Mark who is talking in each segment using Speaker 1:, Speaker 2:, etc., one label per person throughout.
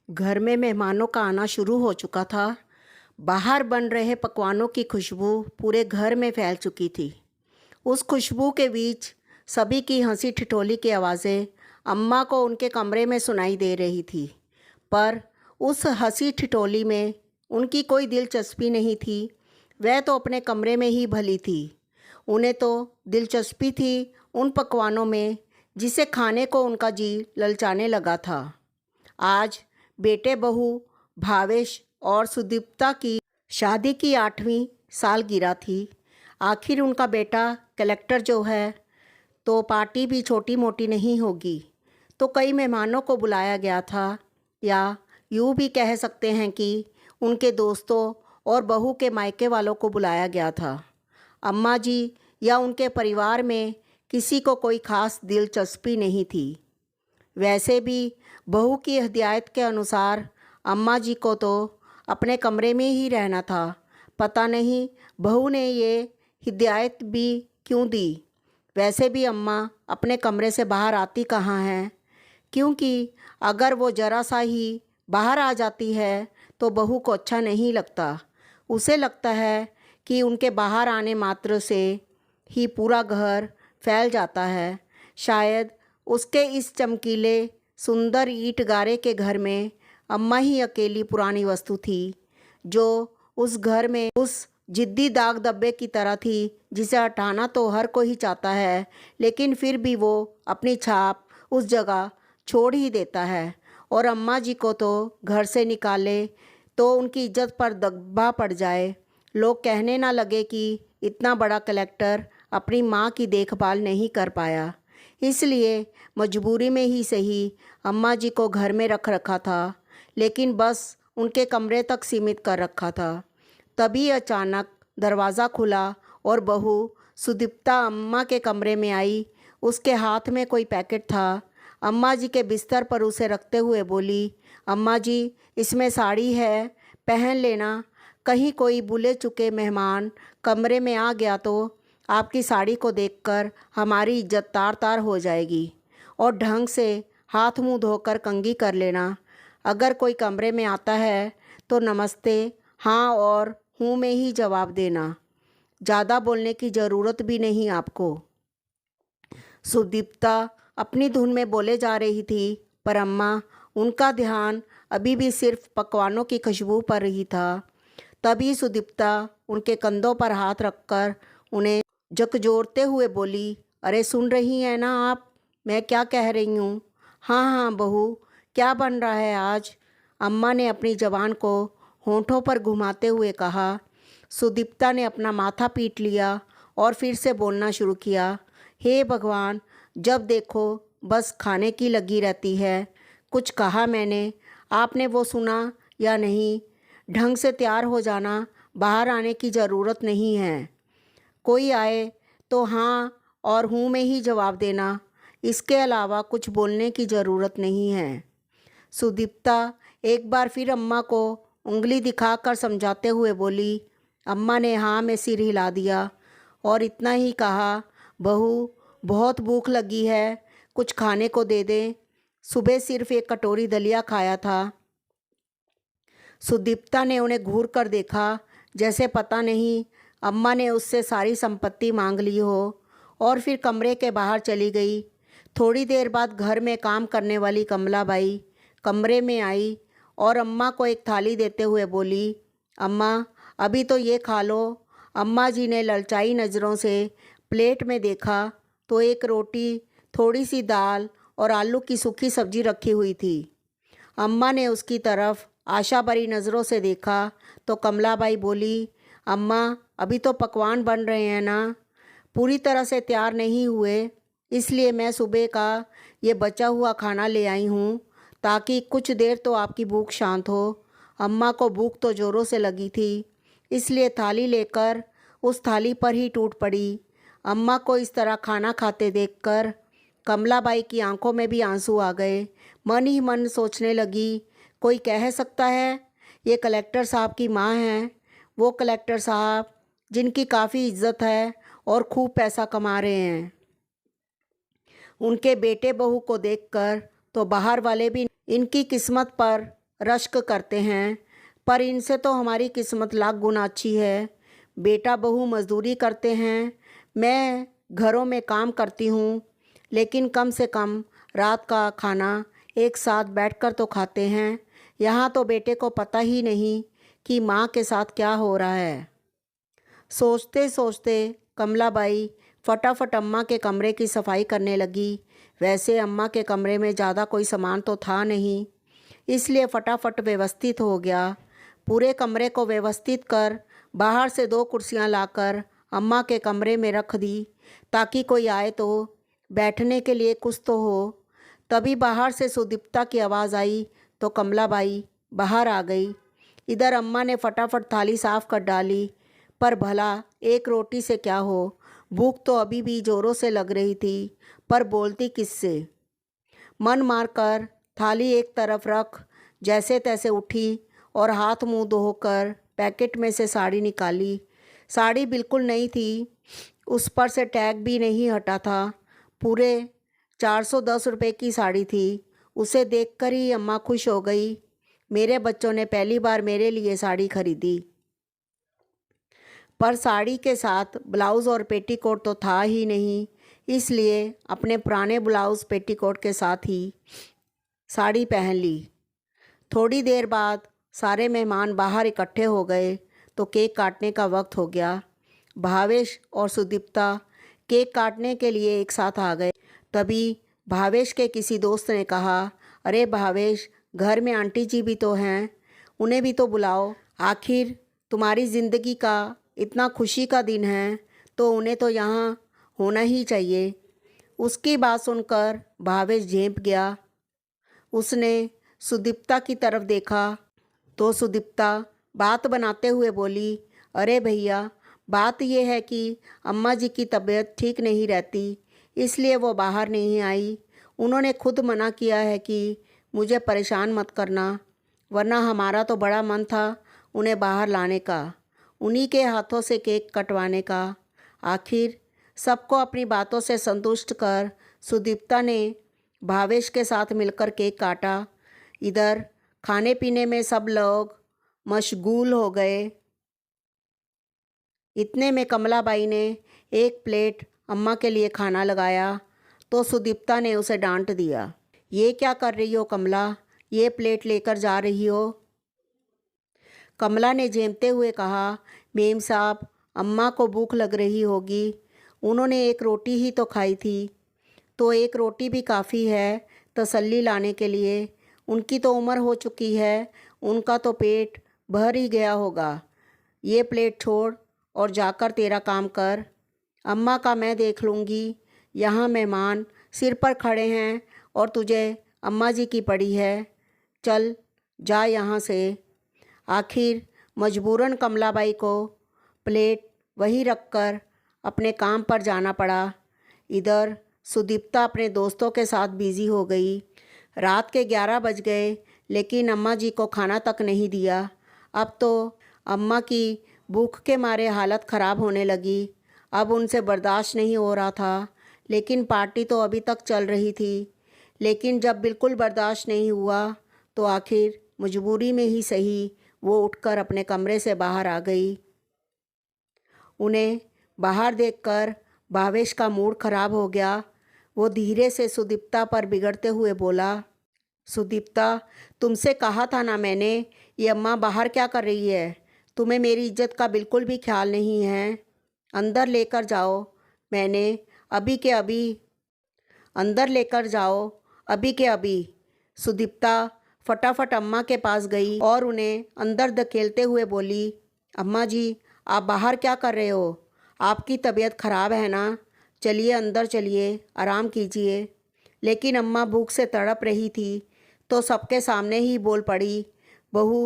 Speaker 1: घर में मेहमानों का आना शुरू हो चुका था। बाहर बन रहे पकवानों की खुशबू पूरे घर में फैल चुकी थी। उस खुशबू के बीच सभी की हंसी ठिठोली की आवाज़ें अम्मा को उनके कमरे में सुनाई दे रही थी। पर उस हंसी ठिठोली में उनकी कोई दिलचस्पी नहीं थी। वह तो अपने कमरे में ही भली थी। उन्हें तो दिलचस्पी थी उन पकवानों में जिसे खाने को उनका जी ललचाने लगा था। आज बेटे बहू भावेश और सुदीप्ता की शादी की 8वीं सालगिरह थी। आखिर उनका बेटा कलेक्टर जो है, तो पार्टी भी छोटी मोटी नहीं होगी। तो कई मेहमानों को बुलाया गया था, या यूँ भी कह सकते हैं कि उनके दोस्तों और बहू के मायके वालों को बुलाया गया था। अम्मा जी या उनके परिवार में किसी को कोई खास दिलचस्पी नहीं थी। वैसे भी बहू की हिदायत के अनुसार अम्मा जी को तो अपने कमरे में ही रहना था। पता नहीं बहू ने ये हिदायत भी क्यों दी। वैसे भी अम्मा अपने कमरे से बाहर आती कहाँ हैं, क्योंकि अगर वो ज़रा सा ही बाहर आ जाती है तो बहू को अच्छा नहीं लगता। उसे लगता है कि उनके बाहर आने मात्र से ही पूरा घर फैल जाता है। शायद उसके इस चमकीले सुंदर ईंट गारे के घर में अम्मा ही अकेली पुरानी वस्तु थी, जो उस घर में उस जिद्दी दाग धब्बे की तरह थी जिसे हटाना तो हर कोई चाहता है, लेकिन फिर भी वो अपनी छाप उस जगह छोड़ ही देता है। और अम्मा जी को तो घर से निकाले तो उनकी इज्जत पर दब्बा पड़ जाए। लोग कहने ना लगे कि इतना बड़ा कलेक्टर अपनी माँ की देखभाल नहीं कर पाया। इसलिए मजबूरी में ही सही अम्मा जी को घर में रख रखा था, लेकिन बस उनके कमरे तक सीमित कर रखा था। तभी अचानक दरवाज़ा खुला और बहू सुदीप्ता अम्मा के कमरे में आई। उसके हाथ में कोई पैकेट था। अम्मा जी के बिस्तर पर उसे रखते हुए बोली, अम्मा जी, इसमें साड़ी है, पहन लेना। कहीं कोई भूले चुके मेहमान कमरे में आ गया तो आपकी साड़ी को देखकर हमारी इज्जत तार तार हो जाएगी। और ढंग से हाथ मुंह धोकर कंघी कर लेना। अगर कोई कमरे में आता है तो नमस्ते, हाँ और हूँ में ही जवाब देना। ज़्यादा बोलने की ज़रूरत भी नहीं आपको। सुदीप्ता अपनी धुन में बोले जा रही थी, पर अम्मा उनका ध्यान अभी भी सिर्फ पकवानों की खुशबू पर ही था। तभी सुदीप्ता उनके कंधों पर हाथ रखकर उन्हें झकझोरते हुए बोली, अरे सुन रही हैं ना आप, मैं क्या कह रही हूँ? हाँ हाँ बहू, क्या बन रहा है आज? अम्मा ने अपनी ज़बान को होंठों पर घुमाते हुए कहा। सुदीप्ता ने अपना माथा पीट लिया और फिर से बोलना शुरू किया, हे भगवान, जब देखो बस खाने की लगी रहती है। कुछ कहा मैंने, आपने वो सुना या नहीं? ढंग से तैयार हो जाना, बाहर आने की ज़रूरत नहीं है। कोई आए तो हाँ और हूँ में ही जवाब देना। इसके अलावा कुछ बोलने की ज़रूरत नहीं है। सुदीप्ता एक बार फिर अम्मा को उंगली दिखाकर समझाते हुए बोली। अम्मा ने हाँ में सिर हिला दिया और इतना ही कहा, बहू बहुत भूख लगी है, कुछ खाने को दे दे। सुबह सिर्फ एक कटोरी दलिया खाया था। सुदीप्ता ने उन्हें घूर कर देखा, जैसे पता नहीं अम्मा ने उससे सारी संपत्ति मांग ली हो, और फिर कमरे के बाहर चली गई। थोड़ी देर बाद घर में काम करने वाली कमलाबाई कमरे में आई और अम्मा को एक थाली देते हुए बोली, अम्मा अभी तो ये खा लो। अम्मा जी ने ललचाई नज़रों से प्लेट में देखा तो एक रोटी, थोड़ी सी दाल और आलू की सूखी सब्जी रखी हुई थी। अम्मा ने उसकी तरफ आशा भरी नज़रों से देखा तो कमलाबाई बोली, अम्मा अभी तो पकवान बन रहे हैं ना, पूरी तरह से तैयार नहीं हुए, इसलिए मैं सुबह का ये बचा हुआ खाना ले आई हूँ, ताकि कुछ देर तो आपकी भूख शांत हो। अम्मा को भूख तो ज़ोरों से लगी थी, इसलिए थाली लेकर उस थाली पर ही टूट पड़ी। अम्मा को इस तरह खाना खाते देखकर कमलाबाई की आंखों में भी आंसू आ गए। मन ही मन सोचने लगी, कोई कह सकता है ये कलेक्टर साहब की माँ हैं, वो कलेक्टर साहब जिनकी काफ़ी इज्जत है और खूब पैसा कमा रहे हैं। उनके बेटे बहू को देखकर तो बाहर वाले भी इनकी किस्मत पर रश्क करते हैं, पर इनसे तो हमारी किस्मत लाख गुना अच्छी है। बेटा बहू मजदूरी करते हैं, मैं घरों में काम करती हूँ, लेकिन कम से कम रात का खाना एक साथ बैठकर तो खाते हैं। यहाँ तो बेटे को पता ही नहीं कि माँ के साथ क्या हो रहा है। सोचते सोचते कमलाबाई फटाफट अम्मा के कमरे की सफाई करने लगी। वैसे अम्मा के कमरे में ज़्यादा कोई सामान तो था नहीं, इसलिए फटाफट व्यवस्थित हो गया। पूरे कमरे को व्यवस्थित कर बाहर से 2 कुर्सियां लाकर अम्मा के कमरे में रख दी, ताकि कोई आए तो बैठने के लिए कुछ तो हो। तभी बाहर से सुदीप्ता की आवाज़ आई तो कमलाबाई बाहर आ गई। इधर अम्मा ने फटाफट थाली साफ कर डाली, पर भला एक रोटी से क्या हो। भूख तो अभी भी ज़ोरों से लग रही थी, पर बोलती किससे। मन मारकर थाली एक तरफ रख जैसे तैसे उठी और हाथ मुंह धोकर पैकेट में से साड़ी निकाली। साड़ी बिल्कुल नई थी, उस पर से टैग भी नहीं हटा था। पूरे 410 रुपये की साड़ी थी। उसे देखकर ही अम्मा खुश हो गई। मेरे बच्चों ने पहली बार मेरे लिए साड़ी खरीदी। पर साड़ी के साथ ब्लाउज़ और पेटीकोट तो था ही नहीं, इसलिए अपने पुराने ब्लाउज़ पेटीकोट के साथ ही साड़ी पहन ली। थोड़ी देर बाद सारे मेहमान बाहर इकट्ठे हो गए तो केक काटने का वक्त हो गया। भावेश और सुदीप्ता केक काटने के लिए एक साथ आ गए। तभी भावेश के किसी दोस्त ने कहा, अरे भावेश, घर में आंटी जी भी तो हैं, उन्हें भी तो बुलाओ। आखिर तुम्हारी ज़िंदगी का इतना खुशी का दिन है तो उन्हें तो यहाँ होना ही चाहिए। उसकी बात सुनकर भावेश झेंप गया। उसने सुदीप्ता की तरफ देखा तो सुदीप्ता बात बनाते हुए बोली, अरे भैया, बात यह है कि अम्मा जी की तबीयत ठीक नहीं रहती, इसलिए वो बाहर नहीं आई। उन्होंने खुद मना किया है कि मुझे परेशान मत करना, वरना हमारा तो बड़ा मन था उन्हें बाहर लाने का, उन्हीं के हाथों से केक कटवाने का। आखिर सबको अपनी बातों से संतुष्ट कर सुदीप्ता ने भावेश के साथ मिलकर केक काटा। इधर खाने पीने में सब लोग मशगूल हो गए। इतने में कमलाबाई ने एक प्लेट अम्मा के लिए खाना लगाया तो सुदीप्ता ने उसे डांट दिया, ये क्या कर रही हो कमला, ये प्लेट लेकर जा रही हो। कमला ने झेमते हुए कहा, मेम साहब, अम्मा को भूख लग रही होगी, उन्होंने एक रोटी ही तो खाई थी, तो एक रोटी भी काफ़ी है तसल्ली लाने के लिए। उनकी तो उम्र हो चुकी है, उनका तो पेट भर ही गया होगा। ये प्लेट छोड़ और जाकर तेरा काम कर, अम्मा का मैं देख लूँगी। यहाँ मेहमान सिर पर खड़े हैं और तुझे अम्मा जी की पड़ी है, चल जा यहाँ से। आखिर मजबूरन कमलाबाई को प्लेट वहीं रखकर अपने काम पर जाना पड़ा। इधर सुदीप्ता अपने दोस्तों के साथ बिज़ी हो गई। रात के 11 बज गए, लेकिन अम्मा जी को खाना तक नहीं दिया। अब तो अम्मा की भूख के मारे हालत ख़राब होने लगी। अब उनसे बर्दाश्त नहीं हो रहा था, लेकिन पार्टी तो अभी तक चल रही थी। लेकिन जब बिल्कुल बर्दाश्त नहीं हुआ तो आखिर मजबूरी में ही सही वो उठकर अपने कमरे से बाहर आ गई। उन्हें बाहर देखकर भावेश का मूड खराब हो गया। वो धीरे से सुदीप्ता पर बिगड़ते हुए बोला, सुदीप्ता, तुमसे कहा था ना मैंने, ये अम्मा बाहर क्या कर रही है, तुम्हें मेरी इज्जत का बिल्कुल भी ख्याल नहीं है। अंदर लेकर जाओ, मैंने अभी के अभी अंदर लेकर जाओ, अभी के अभी। सुदीप्ता फटाफट अम्मा के पास गई और उन्हें अंदर धकेलते हुए बोली, अम्मा जी, आप बाहर क्या कर रहे हो, आपकी तबीयत ख़राब है ना, चलिए अंदर चलिए, आराम कीजिए। लेकिन अम्मा भूख से तड़प रही थी तो सबके सामने ही बोल पड़ी, बहू,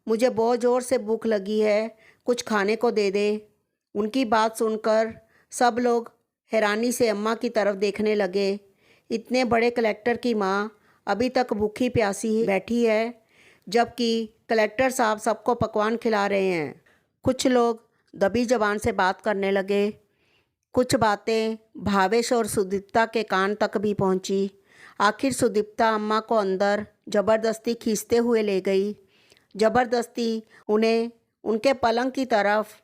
Speaker 1: मुझे बहुत ज़ोर से भूख लगी है, कुछ खाने को दे दे। उनकी बात सुनकर सब लोग हैरानी से अम्मा की तरफ देखने लगे। इतने बड़े कलेक्टर की माँ अभी तक भूखी प्यासी बैठी है, जबकि कलेक्टर साहब सबको पकवान खिला रहे हैं। कुछ लोग दबी जबान से बात करने लगे। कुछ बातें भावेश और सुदीप्ता के कान तक भी पहुंची। आखिर सुदीप्ता अम्मा को अंदर ज़बरदस्ती खींचते हुए ले गई। ज़बरदस्ती उन्हें उनके पलंग की तरफ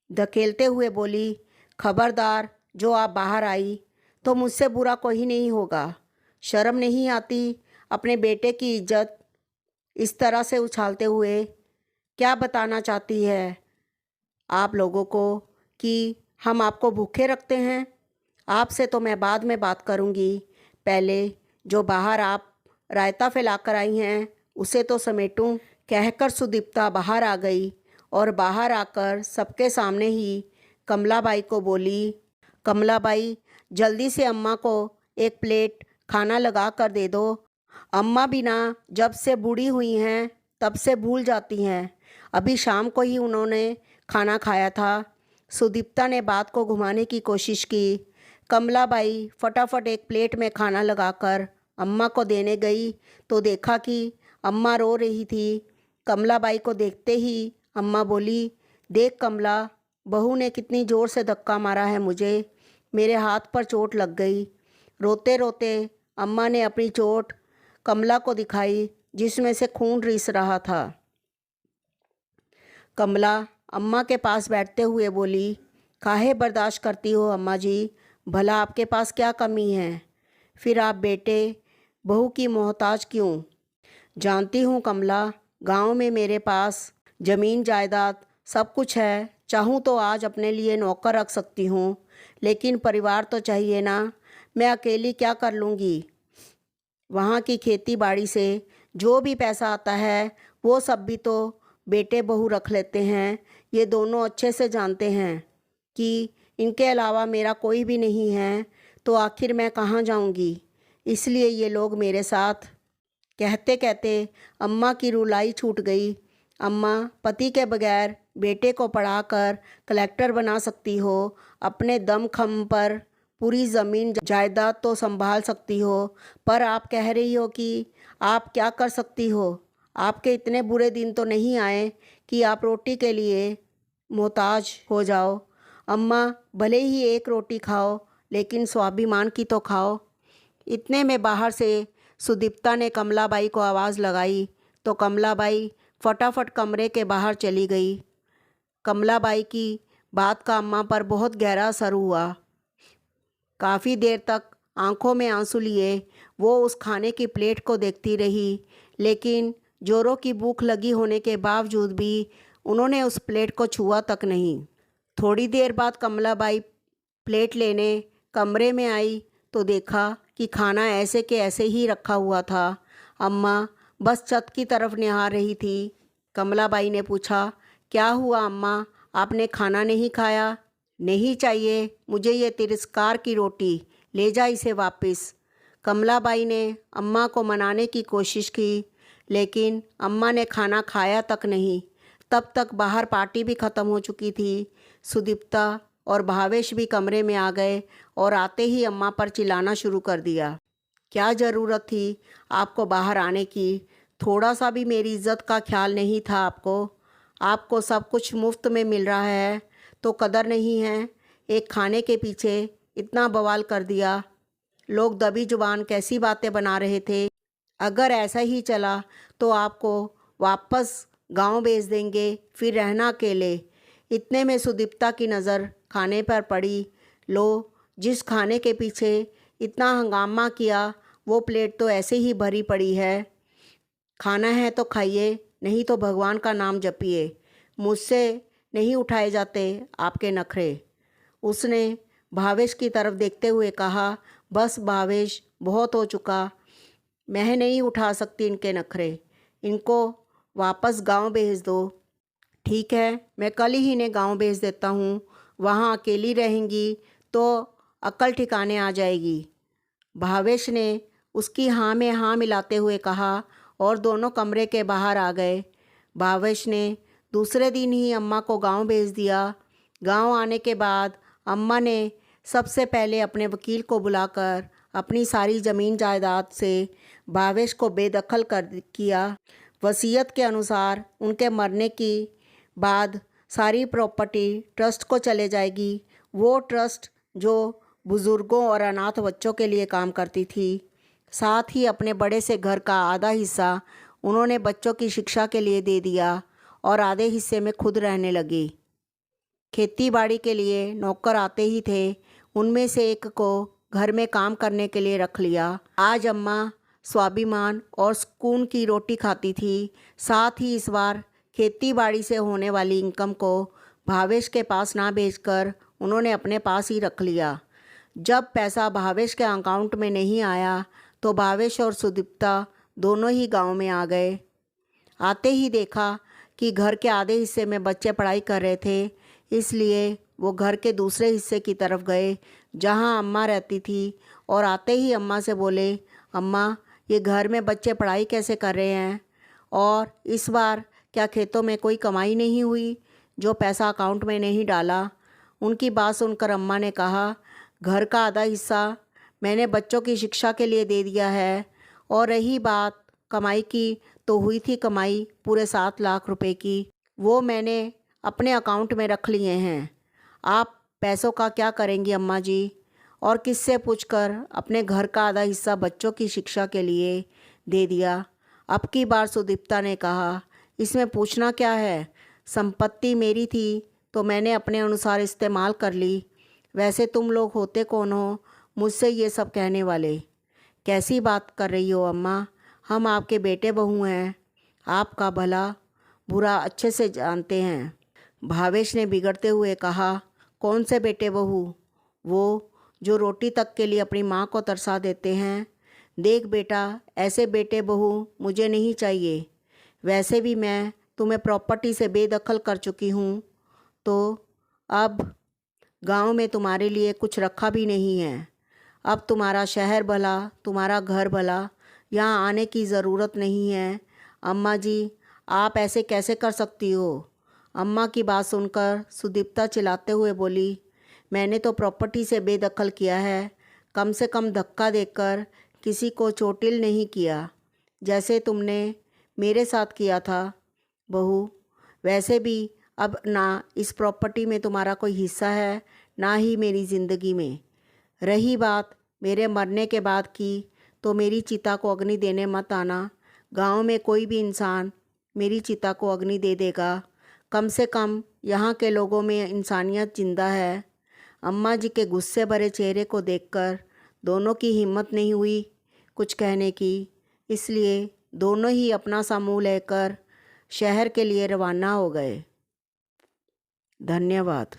Speaker 1: धकेलते हुए बोली, खबरदार, जो आप बाहर आई तो मुझसे बुरा कोई नहीं होगा। शर्म नहीं आती अपने बेटे की इज्जत इस तरह से उछालते हुए? क्या बताना चाहती है आप लोगों को कि हम आपको भूखे रखते हैं? आपसे तो मैं बाद में बात करूंगी, पहले जो बाहर आप रायता फैलाकर आई हैं उसे तो समेटूं। कहकर सुदीप्ता बाहर आ गई और बाहर आकर सबके सामने ही कमलाबाई को बोली, कमलाबाई, जल्दी से अम्मा को एक प्लेट खाना लगा कर दे दो। अम्मा बिना जब से बूढ़ी हुई हैं तब से भूल जाती हैं। अभी शाम को ही उन्होंने खाना खाया था। सुदीप्ता ने बात को घुमाने की कोशिश की। कमलाबाई फटाफट एक प्लेट में खाना लगाकर अम्मा को देने गई तो देखा कि अम्मा रो रही थी। कमलाबाई को देखते ही अम्मा बोली, देख कमला, बहू ने कितनी ज़ोर से धक्का मारा है मुझे, मेरे हाथ पर चोट लग गई। रोते रोते अम्मा ने अपनी चोट कमला को दिखाई जिसमें से खून रिस रहा था। कमला अम्मा के पास बैठते हुए बोली, काहे बर्दाश्त करती हो अम्मा जी, भला आपके पास क्या कमी है? फिर आप बेटे बहू की मोहताज क्यों? जानती हूँ कमला, गांव में मेरे पास ज़मीन जायदाद सब कुछ है, चाहूँ तो आज अपने लिए नौकर रख सकती हूँ, लेकिन परिवार तो चाहिए ना। मैं अकेली क्या कर लूँगी? वहाँ की खेती बाड़ी से जो भी पैसा आता है वो सब भी तो बेटे बहू रख लेते हैं। ये दोनों अच्छे से जानते हैं कि इनके अलावा मेरा कोई भी नहीं है, तो आखिर मैं कहाँ जाऊँगी? इसलिए ये लोग मेरे साथ। कहते कहते अम्मा की रुलाई छूट गई। अम्मा, पति के बगैर बेटे को पढ़ाकर कलेक्टर बना सकती हो, अपने दम खम पर पूरी ज़मीन जायदाद तो संभाल सकती हो, पर आप कह रही हो कि आप क्या कर सकती हो? आपके इतने बुरे दिन तो नहीं आए कि आप रोटी के लिए मोहताज हो जाओ। अम्मा, भले ही एक रोटी खाओ, लेकिन स्वाभिमान की तो खाओ। इतने में बाहर से सुदीप्ता ने कमलाबाई को आवाज़ लगाई तो कमलाबाई फटाफट कमरे के बाहर चली गई। कमलाबाई की बात का अम्मा पर बहुत गहरा असर हुआ। काफ़ी देर तक आंखों में आंसू लिए वो उस खाने की प्लेट को देखती रही, लेकिन जोरों की भूख लगी होने के बावजूद भी उन्होंने उस प्लेट को छुआ तक नहीं। थोड़ी देर बाद कमलाबाई प्लेट लेने कमरे में आई तो देखा कि खाना ऐसे के ऐसे ही रखा हुआ था। अम्मा बस छत की तरफ निहार रही थी। कमलाबाई ने पूछा, क्या हुआ अम्मा, आपने खाना नहीं खाया? नहीं चाहिए मुझे ये तिरस्कार की रोटी, ले जा इसे वापस। कमलाबाई ने अम्मा को मनाने की कोशिश की, लेकिन अम्मा ने खाना खाया तक नहीं। तब तक बाहर पार्टी भी ख़त्म हो चुकी थी। सुदीप्ता और भावेश भी कमरे में आ गए और आते ही अम्मा पर चिल्लाना शुरू कर दिया। क्या ज़रूरत थी आपको बाहर आने की? थोड़ा सा भी मेरी इज्जत का ख्याल नहीं था आपको? आपको सब कुछ मुफ्त में मिल रहा है तो कदर नहीं है। एक खाने के पीछे इतना बवाल कर दिया। लोग दबी जुबान कैसी बातें बना रहे थे। अगर ऐसा ही चला तो आपको वापस गांव भेज देंगे, फिर रहना अकेले। इतने में सुदीप्ता की नज़र खाने पर पड़ी। लो, जिस खाने के पीछे इतना हंगामा किया वो प्लेट तो ऐसे ही भरी पड़ी है। खाना है तो खाइए, नहीं तो भगवान का नाम जपिए। मुझसे नहीं उठाए जाते आपके नखरे। उसने भावेश की तरफ देखते हुए कहा, बस भावेश, बहुत हो चुका। मैं नहीं उठा सकती इनके नखरे। इनको वापस गांव भेज दो। ठीक है, मैं कल ही इन्हें गांव भेज देता हूँ। वहाँ अकेली रहेंगी तो अक्ल ठिकाने आ जाएगी। भावेश ने उसकी हाँ में हाँ मिलाते हुए कहा और दोनों कमरे के बाहर आ गए। भावेश ने दूसरे दिन ही अम्मा को गांव भेज दिया। गांव आने के बाद अम्मा ने सबसे पहले अपने वकील को बुलाकर अपनी सारी ज़मीन जायदाद से भावेश को बेदखल कर किया। वसीयत के अनुसार उनके मरने की बाद सारी प्रॉपर्टी ट्रस्ट को चले जाएगी। वो ट्रस्ट जो बुज़ुर्गों और अनाथ बच्चों के लिए काम करती थी। साथ ही अपने बड़े से घर का आधा हिस्सा उन्होंने बच्चों की शिक्षा के लिए दे दिया और आधे हिस्से में खुद रहने लगी। खेती बाड़ी के लिए नौकर आते ही थे, उनमें से एक को घर में काम करने के लिए रख लिया। आज अम्मा स्वाभिमान और सुकून की रोटी खाती थी। साथ ही इस बार खेती बाड़ी से होने वाली इनकम को भावेश के पास ना भेजकर उन्होंने अपने पास ही रख लिया। जब पैसा भावेश के अकाउंट में नहीं आया तो भावेश और सुदीप्ता दोनों ही गांव में आ गए। आते ही देखा कि घर के आधे हिस्से में बच्चे पढ़ाई कर रहे थे, इसलिए वो घर के दूसरे हिस्से की तरफ गए जहां अम्मा रहती थी और आते ही अम्मा से बोले, अम्मा ये घर में बच्चे पढ़ाई कैसे कर रहे हैं और इस बार क्या खेतों में कोई कमाई नहीं हुई जो पैसा अकाउंट में नहीं डाला। उनकी बात सुनकर अम्मा ने कहा, घर का आधा हिस्सा मैंने बच्चों की शिक्षा के लिए दे दिया है और रही बात कमाई की तो हुई थी कमाई पूरे 7 लाख रुपए की, वो मैंने अपने अकाउंट में रख लिए हैं। आप पैसों का क्या करेंगी अम्मा जी? और किससे पूछकर अपने घर का आधा हिस्सा बच्चों की शिक्षा के लिए दे दिया। अब की बार सुदीप्ता ने कहा, इसमें पूछना क्या है, संपत्ति मेरी थी तो मैंने अपने अनुसार इस्तेमाल कर ली। वैसे तुम लोग होते कौन हो मुझसे ये सब कहने वाले? कैसी बात कर रही हो अम्मा, हम आपके बेटे बहू हैं, आपका भला बुरा अच्छे से जानते हैं। भावेश ने बिगड़ते हुए कहा, कौन से बेटे बहू? वो जो रोटी तक के लिए अपनी माँ को तरसा देते हैं। देख बेटा, ऐसे बेटे बहू मुझे नहीं चाहिए। वैसे भी मैं तुम्हें प्रॉपर्टी से बेदखल कर चुकी हूँ, तो अब गांव में तुम्हारे लिए कुछ रखा भी नहीं है। अब तुम्हारा शहर भला, तुम्हारा घर भला, यहाँ आने की ज़रूरत नहीं है। अम्मा जी, आप ऐसे कैसे कर सकती हो? अम्मा की बात सुनकर सुदीप्ता चिल्लाते हुए बोली, मैंने तो प्रॉपर्टी से बेदखल किया है, कम से कम धक्का देकर किसी को चोटिल नहीं किया, जैसे तुमने मेरे साथ किया था बहू। वैसे भी अब ना इस प्रॉपर्टी में तुम्हारा कोई हिस्सा है, ना ही मेरी ज़िंदगी में। रही बात मेरे मरने के बाद की, तो मेरी चिता को अग्नि देने मत आना। गांव में कोई भी इंसान मेरी चिता को अग्नि दे देगा। कम से कम यहाँ के लोगों में इंसानियत जिंदा है। अम्मा जी के गुस्से भरे चेहरे को देखकर दोनों की हिम्मत नहीं हुई कुछ कहने की, इसलिए दोनों ही अपना सा मुँह लेकर शहर के लिए रवाना हो गए। धन्यवाद।